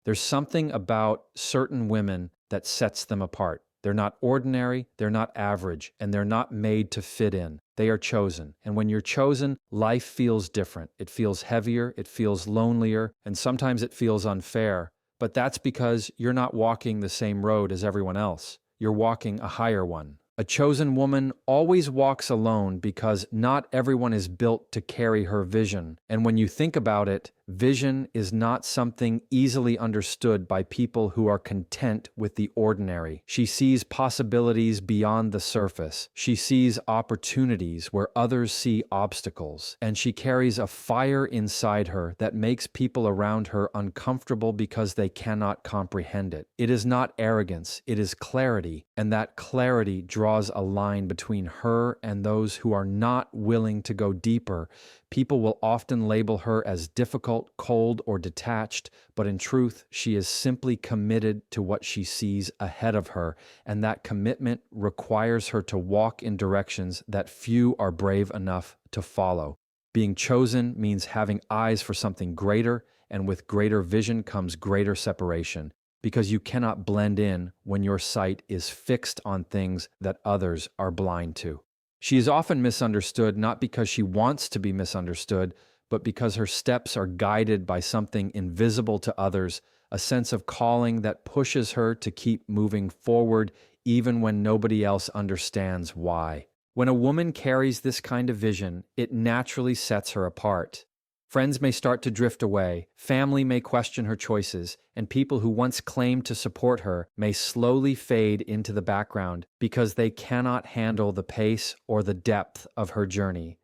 There's something about certain women that sets them apart. They're not ordinary, they're not average, and they're not made to fit in. They are chosen. And when you're chosen, life feels different. It feels heavier, it feels lonelier, and sometimes it feels unfair. But that's because you're not walking the same road as everyone else. You're walking a higher one. A chosen woman always walks alone because not everyone is built to carry her vision. And when you think about it, vision is not something easily understood by people who are content with the ordinary. She sees possibilities beyond the surface. She sees opportunities where others see obstacles. And she carries a fire inside her that makes people around her uncomfortable because they cannot comprehend it. It is not arrogance, it is clarity. And that clarity draws a line between her and those who are not willing to go deeper. People will often label her as difficult, cold, or detached, but in truth, she is simply committed to what she sees ahead of her, and that commitment requires her to walk in directions that few are brave enough to follow. Being chosen means having eyes for something greater, and with greater vision comes greater separation, because you cannot blend in when your sight is fixed on things that others are blind to. She is often misunderstood not because she wants to be misunderstood, but because her steps are guided by something invisible to others, a sense of calling that pushes her to keep moving forward even when nobody else understands why. When a woman carries this kind of vision, it naturally sets her apart. Friends may start to drift away, family may question her choices, and people who once claimed to support her may slowly fade into the background because they cannot handle the pace or the depth of her journey.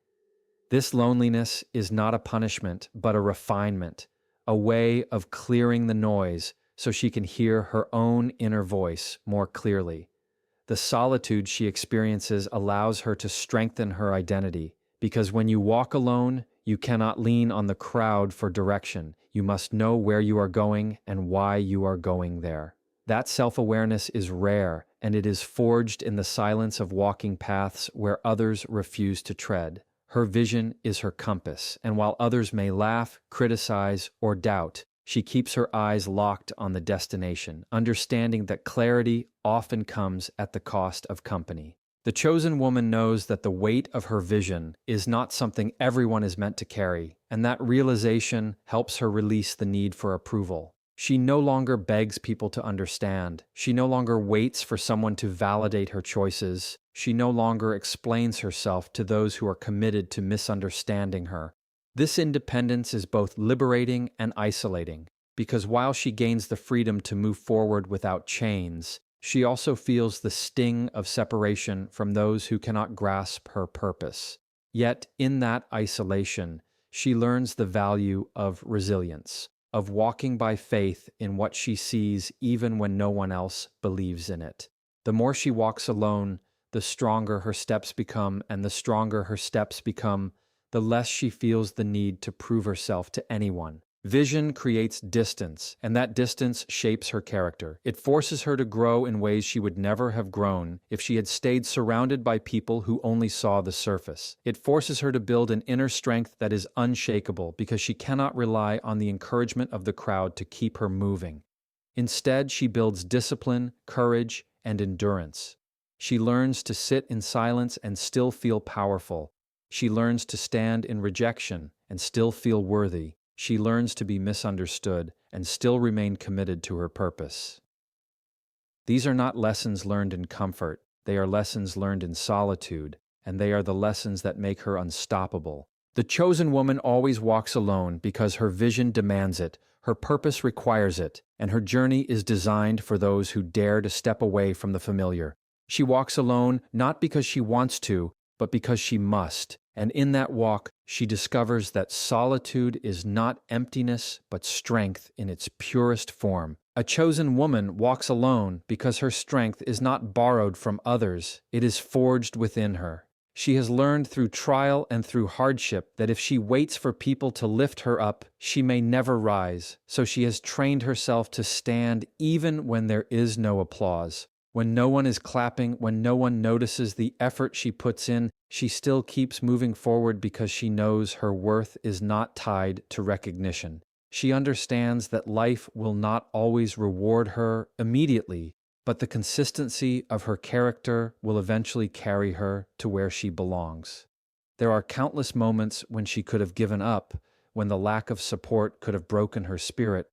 This loneliness is not a punishment, but a refinement, a way of clearing the noise so she can hear her own inner voice more clearly. The solitude she experiences allows her to strengthen her identity, because when you walk alone, you cannot lean on the crowd for direction. You must know where you are going and why you are going there. That self-awareness is rare, and it is forged in the silence of walking paths where others refuse to tread. Her vision is her compass, and while others may laugh, criticize, or doubt, she keeps her eyes locked on the destination, understanding that clarity often comes at the cost of company. The chosen woman knows that the weight of her vision is not something everyone is meant to carry, and that realization helps her release the need for approval. She no longer begs people to understand. She no longer waits for someone to validate her choices. She no longer explains herself to those who are committed to misunderstanding her. This independence is both liberating and isolating, because while she gains the freedom to move forward without chains, she also feels the sting of separation from those who cannot grasp her purpose. Yet, in that isolation, she learns the value of resilience, of walking by faith in what she sees even when no one else believes in it. The more she walks alone, the stronger her steps become, and the stronger her steps become, the less she feels the need to prove herself to anyone. Vision creates distance, and that distance shapes her character. It forces her to grow in ways she would never have grown if she had stayed surrounded by people who only saw the surface. It forces her to build an inner strength that is unshakable because she cannot rely on the encouragement of the crowd to keep her moving. Instead, she builds discipline, courage, and endurance. She learns to sit in silence and still feel powerful. She learns to stand in rejection and still feel worthy. She learns to be misunderstood and still remain committed to her purpose. These are not lessons learned in comfort. They are lessons learned in solitude, and they are the lessons that make her unstoppable. The chosen woman always walks alone because her vision demands it, her purpose requires it, and her journey is designed for those who dare to step away from the familiar. She walks alone not because she wants to, but because she must. And in that walk, she discovers that solitude is not emptiness, but strength in its purest form. A chosen woman walks alone because her strength is not borrowed from others, it is forged within her. She has learned through trial and through hardship that if she waits for people to lift her up, she may never rise. So she has trained herself to stand even when there is no applause. When no one is clapping, when no one notices the effort she puts in, she still keeps moving forward because she knows her worth is not tied to recognition. She understands that life will not always reward her immediately, but the consistency of her character will eventually carry her to where she belongs. There are countless moments when she could have given up, when the lack of support could have broken her spirit,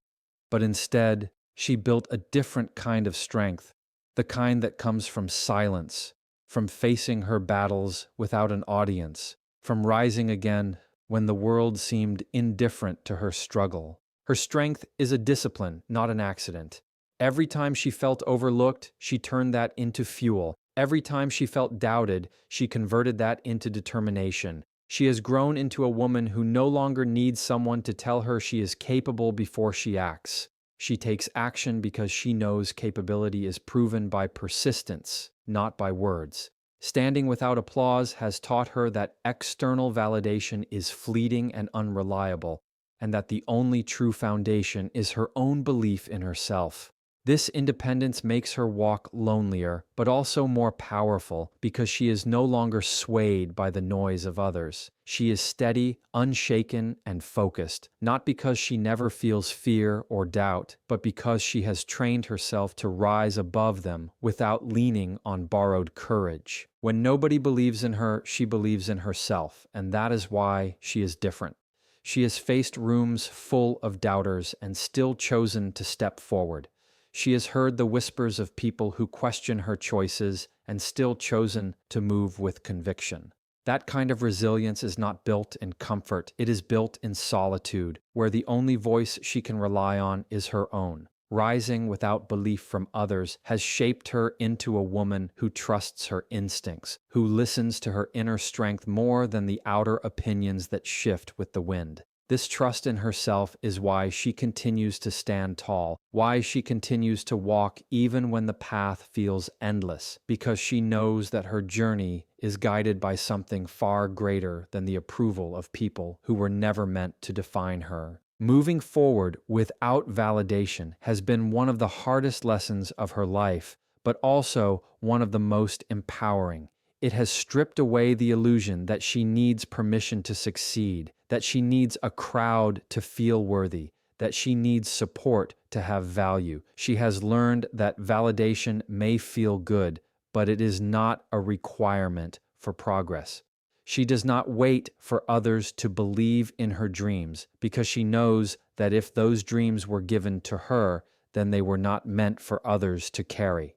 but instead, she built a different kind of strength, the kind that comes from silence, from facing her battles without an audience, from rising again when the world seemed indifferent to her struggle. Her strength is a discipline, not an accident. Every time she felt overlooked, she turned that into fuel. Every time she felt doubted, she converted that into determination. She has grown into a woman who no longer needs someone to tell her she is capable before she acts. She takes action because she knows capability is proven by persistence, not by words. Standing without applause has taught her that external validation is fleeting and unreliable, and that the only true foundation is her own belief in herself. This independence makes her walk lonelier, but also more powerful because she is no longer swayed by the noise of others. She is steady, unshaken, and focused, not because she never feels fear or doubt, but because she has trained herself to rise above them without leaning on borrowed courage. When nobody believes in her, she believes in herself, and that is why she is different. She has faced rooms full of doubters and still chosen to step forward. She has heard the whispers of people who question her choices and still chosen to move with conviction. That kind of resilience is not built in comfort, it is built in solitude, where the only voice she can rely on is her own. Rising without belief from others has shaped her into a woman who trusts her instincts, who listens to her inner strength more than the outer opinions that shift with the wind. This trust in herself is why she continues to stand tall, why she continues to walk even when the path feels endless, because she knows that her journey is guided by something far greater than the approval of people who were never meant to define her. Moving forward without validation has been one of the hardest lessons of her life, but also one of the most empowering. It has stripped away the illusion that she needs permission to succeed, that she needs a crowd to feel worthy, that she needs support to have value. She has learned that validation may feel good, but it is not a requirement for progress. She does not wait for others to believe in her dreams because she knows that if those dreams were given to her, then they were not meant for others to carry.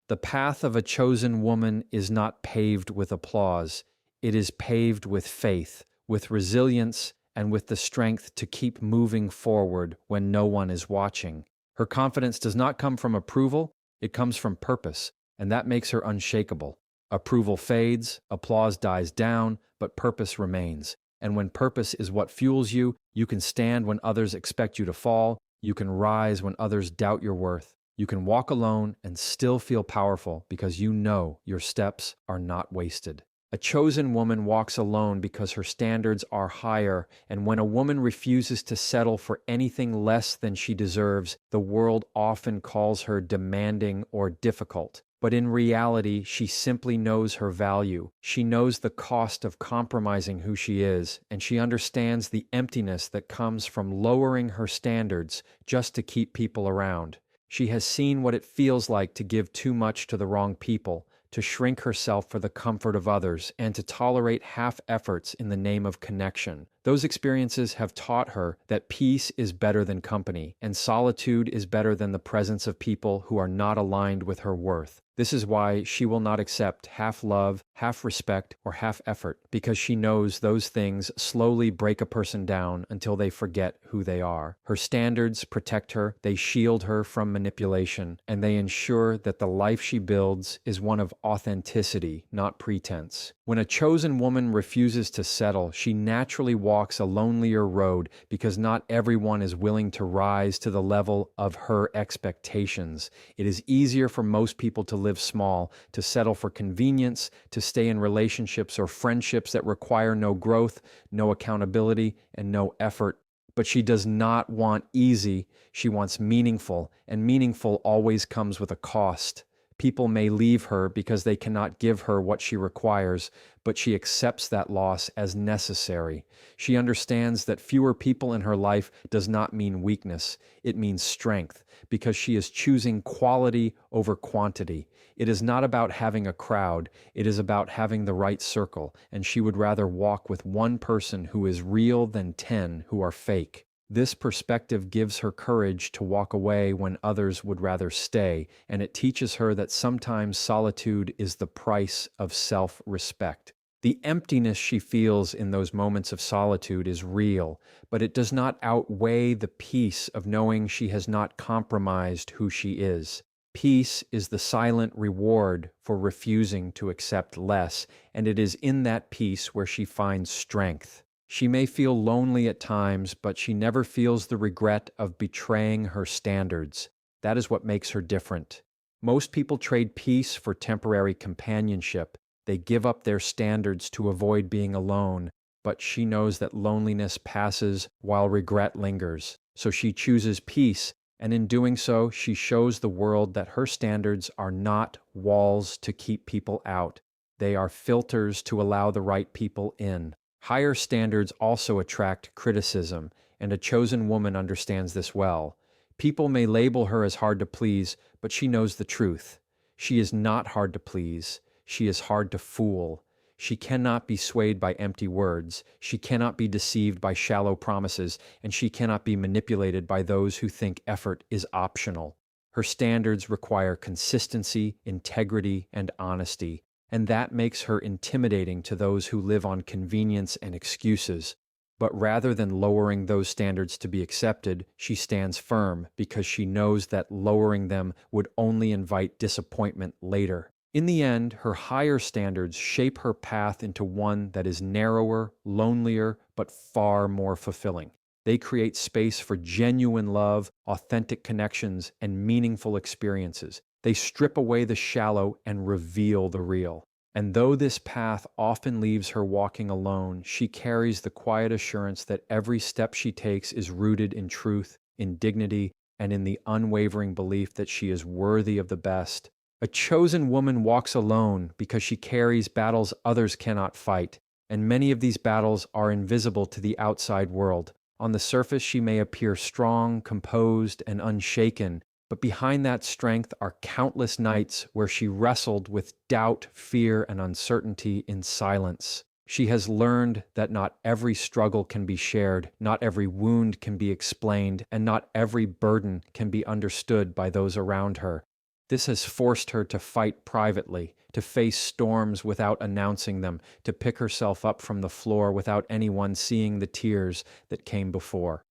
The path of a chosen woman is not paved with applause. It is paved with faith, with resilience, and with the strength to keep moving forward when no one is watching. Her confidence does not come from approval, it comes from purpose, and that makes her unshakable. Approval fades, applause dies down, but purpose remains. And when purpose is what fuels you, you can stand when others expect you to fall, you can rise when others doubt your worth. You can walk alone and still feel powerful because you know your steps are not wasted. A chosen woman walks alone because her standards are higher, and when a woman refuses to settle for anything less than she deserves, the world often calls her demanding or difficult. But in reality, she simply knows her value. She knows the cost of compromising who she is, and she understands the emptiness that comes from lowering her standards just to keep people around. She has seen what it feels like to give too much to the wrong people, to shrink herself for the comfort of others, and to tolerate half efforts in the name of connection. Those experiences have taught her that peace is better than company, and solitude is better than the presence of people who are not aligned with her worth. This is why she will not accept half love, half respect, or half effort, because she knows those things slowly break a person down until they forget who they are. Her standards protect her, they shield her from manipulation, and they ensure that the life she builds is one of authenticity, not pretense. When a chosen woman refuses to settle, she naturally walks a lonelier road because not everyone is willing to rise to the level of her expectations. It is easier for most people to live small, to settle for convenience, to stay in relationships or friendships that require no growth, no accountability, and no effort. But she does not want easy, she wants meaningful, and meaningful always comes with a cost. People may leave her because they cannot give her what she requires, but she accepts that loss as necessary. She understands that fewer people in her life does not mean weakness, it means strength, because she is choosing quality over quantity. It is not about having a crowd, it is about having the right circle, and she would rather walk with one person who is real than 10 who are fake. This perspective gives her courage to walk away when others would rather stay, and it teaches her that sometimes solitude is the price of self-respect. The emptiness she feels in those moments of solitude is real, but it does not outweigh the peace of knowing she has not compromised who she is. Peace is the silent reward for refusing to accept less, and it is in that peace where she finds strength. She may feel lonely at times, but she never feels the regret of betraying her standards. That is what makes her different. Most people trade peace for temporary companionship. They give up their standards to avoid being alone, but she knows that loneliness passes while regret lingers. So she chooses peace, and in doing so, she shows the world that her standards are not walls to keep people out. They are filters to allow the right people in. Higher standards also attract criticism, and a chosen woman understands this well. People may label her as hard to please, but she knows the truth. She is not hard to please. She is hard to fool. She cannot be swayed by empty words. She cannot be deceived by shallow promises, and she cannot be manipulated by those who think effort is optional. Her standards require consistency, integrity, and honesty, and that makes her intimidating to those who live on convenience and excuses. But rather than lowering those standards to be accepted, she stands firm because she knows that lowering them would only invite disappointment later. In the end, her higher standards shape her path into one that is narrower, lonelier, but far more fulfilling. They create space for genuine love, authentic connections, and meaningful experiences. They strip away the shallow and reveal the real. And though this path often leaves her walking alone, she carries the quiet assurance that every step she takes is rooted in truth, in dignity, and in the unwavering belief that she is worthy of the best. A chosen woman walks alone because she carries battles others cannot fight, and many of these battles are invisible to the outside world. On the surface, she may appear strong, composed, and unshaken, but behind that strength are countless nights where she wrestled with doubt, fear, and uncertainty in silence. She has learned that not every struggle can be shared, not every wound can be explained, and not every burden can be understood by those around her. This has forced her to fight privately, to face storms without announcing them, to pick herself up from the floor without anyone seeing the tears that came before.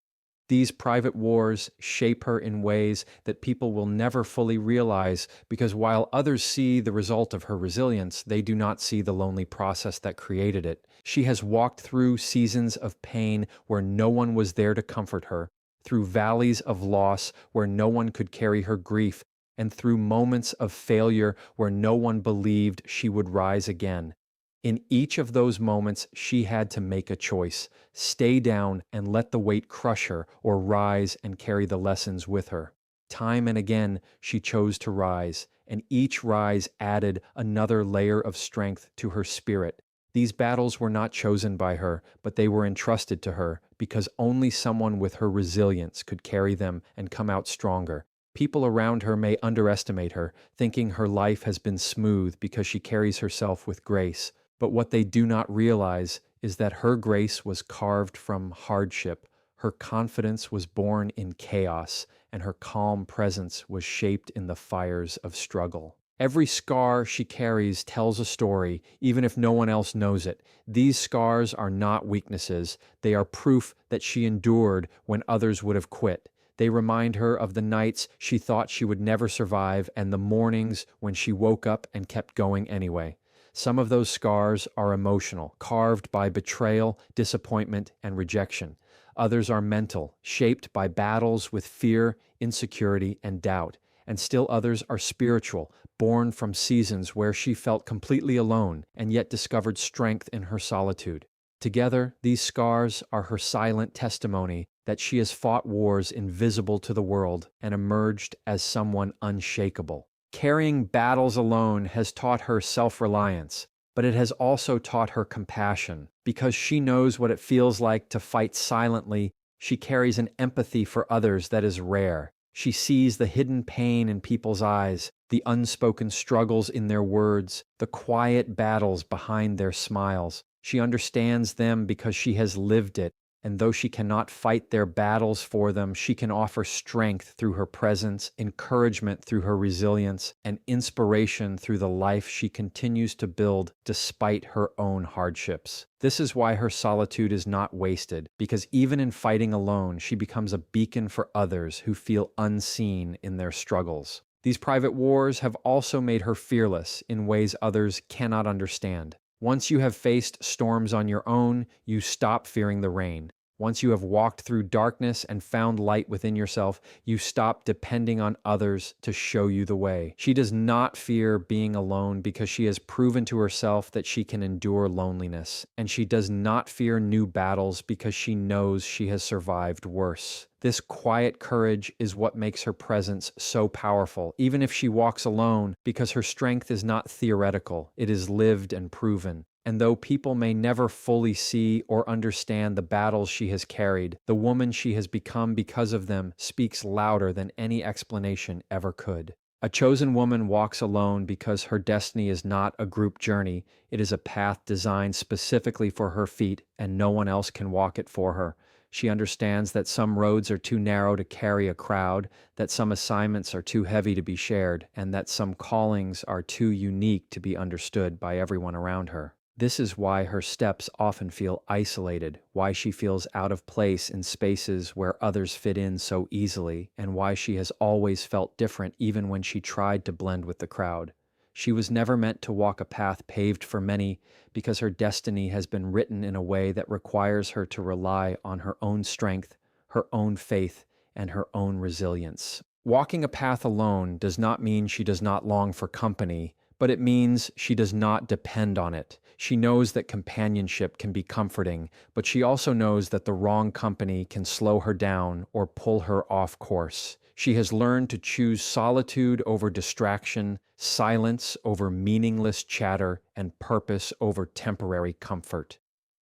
These private wars shape her in ways that people will never fully realize, because while others see the result of her resilience, they do not see the lonely process that created it. She has walked through seasons of pain where no one was there to comfort her, through valleys of loss where no one could carry her grief, and through moments of failure where no one believed she would rise again. In each of those moments, she had to make a choice: stay down and let the weight crush her, or rise and carry the lessons with her. Time and again, she chose to rise, and each rise added another layer of strength to her spirit. These battles were not chosen by her, but they were entrusted to her, because only someone with her resilience could carry them and come out stronger. People around her may underestimate her, thinking her life has been smooth because she carries herself with grace. But what they do not realize is that her grace was carved from hardship, her confidence was born in chaos, and her calm presence was shaped in the fires of struggle. Every scar she carries tells a story, even if no one else knows it. These scars are not weaknesses. They are proof that she endured when others would have quit. They remind her of the nights she thought she would never survive and the mornings when she woke up and kept going anyway. Some of those scars are emotional, carved by betrayal, disappointment, and rejection. Others are mental, shaped by battles with fear, insecurity, and doubt. And still others are spiritual, born from seasons where she felt completely alone and yet discovered strength in her solitude. Together, these scars are her silent testimony that she has fought wars invisible to the world and emerged as someone unshakable. Carrying battles alone has taught her self-reliance, but it has also taught her compassion. Because she knows what it feels like to fight silently, she carries an empathy for others that is rare. She sees the hidden pain in people's eyes, the unspoken struggles in their words, the quiet battles behind their smiles. She understands them because she has lived it, and though she cannot fight their battles for them, she can offer strength through her presence, encouragement through her resilience, and inspiration through the life she continues to build despite her own hardships. This is why her solitude is not wasted, because even in fighting alone, she becomes a beacon for others who feel unseen in their struggles. These private wars have also made her fearless in ways others cannot understand. Once you have faced storms on your own, you stop fearing the rain. Once you have walked through darkness and found light within yourself, you stop depending on others to show you the way. She does not fear being alone because she has proven to herself that she can endure loneliness, and she does not fear new battles because she knows she has survived worse. This quiet courage is what makes her presence so powerful, even if she walks alone, because her strength is not theoretical, it is lived and proven. And though people may never fully see or understand the battles she has carried, the woman she has become because of them speaks louder than any explanation ever could. A chosen woman walks alone because her destiny is not a group journey. It is a path designed specifically for her feet, and no one else can walk it for her. She understands that some roads are too narrow to carry a crowd, that some assignments are too heavy to be shared, and that some callings are too unique to be understood by everyone around her. This is why her steps often feel isolated, why she feels out of place in spaces where others fit in so easily, and why she has always felt different even when she tried to blend with the crowd. She was never meant to walk a path paved for many because her destiny has been written in a way that requires her to rely on her own strength, her own faith, and her own resilience. Walking a path alone does not mean she does not long for company, but it means she does not depend on it. She knows that companionship can be comforting, but she also knows that the wrong company can slow her down or pull her off course. She has learned to choose solitude over distraction, silence over meaningless chatter, and purpose over temporary comfort.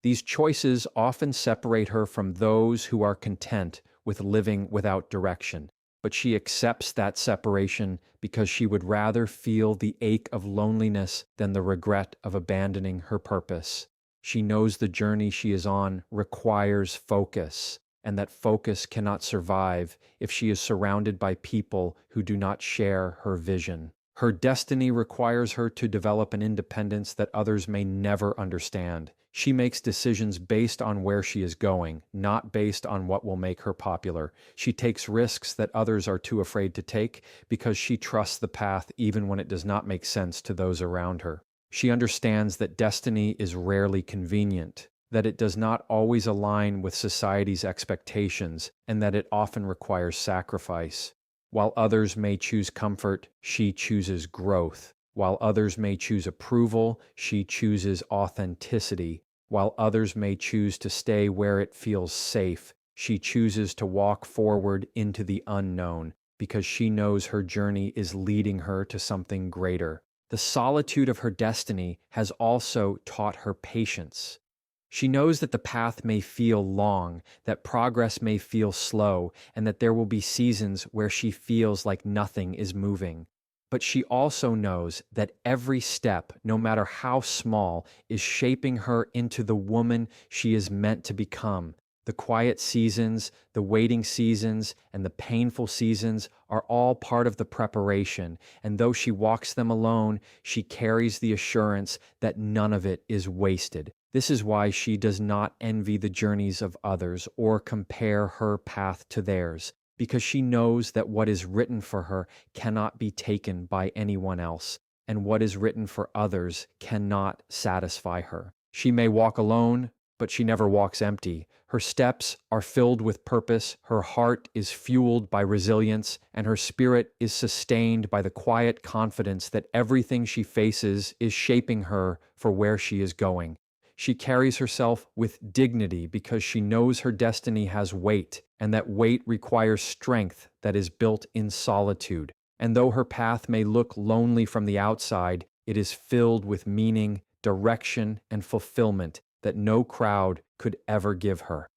These choices often separate her from those who are content with living without direction. But she accepts that separation because she would rather feel the ache of loneliness than the regret of abandoning her purpose. She knows the journey she is on requires focus, and that focus cannot survive if she is surrounded by people who do not share her vision. Her destiny requires her to develop an independence that others may never understand. She makes decisions based on where she is going, not based on what will make her popular. She takes risks that others are too afraid to take because she trusts the path even when it does not make sense to those around her. She understands that destiny is rarely convenient, that it does not always align with society's expectations, and that it often requires sacrifice. While others may choose comfort, she chooses growth. While others may choose approval, she chooses authenticity. While others may choose to stay where it feels safe, she chooses to walk forward into the unknown because she knows her journey is leading her to something greater. The solitude of her destiny has also taught her patience. She knows that the path may feel long, that progress may feel slow, and that there will be seasons where she feels like nothing is moving. But she also knows that every step, no matter how small, is shaping her into the woman she is meant to become. The quiet seasons, the waiting seasons, and the painful seasons are all part of the preparation, and though she walks them alone, she carries the assurance that none of it is wasted. This is why she does not envy the journeys of others or compare her path to theirs, because she knows that what is written for her cannot be taken by anyone else, and what is written for others cannot satisfy her. She may walk alone, but she never walks empty. Her steps are filled with purpose, her heart is fueled by resilience, and her spirit is sustained by the quiet confidence that everything she faces is shaping her for where she is going. She carries herself with dignity because she knows her destiny has weight, and that weight requires strength that is built in solitude. And though her path may look lonely from the outside, it is filled with meaning, direction, and fulfillment that no crowd could ever give her.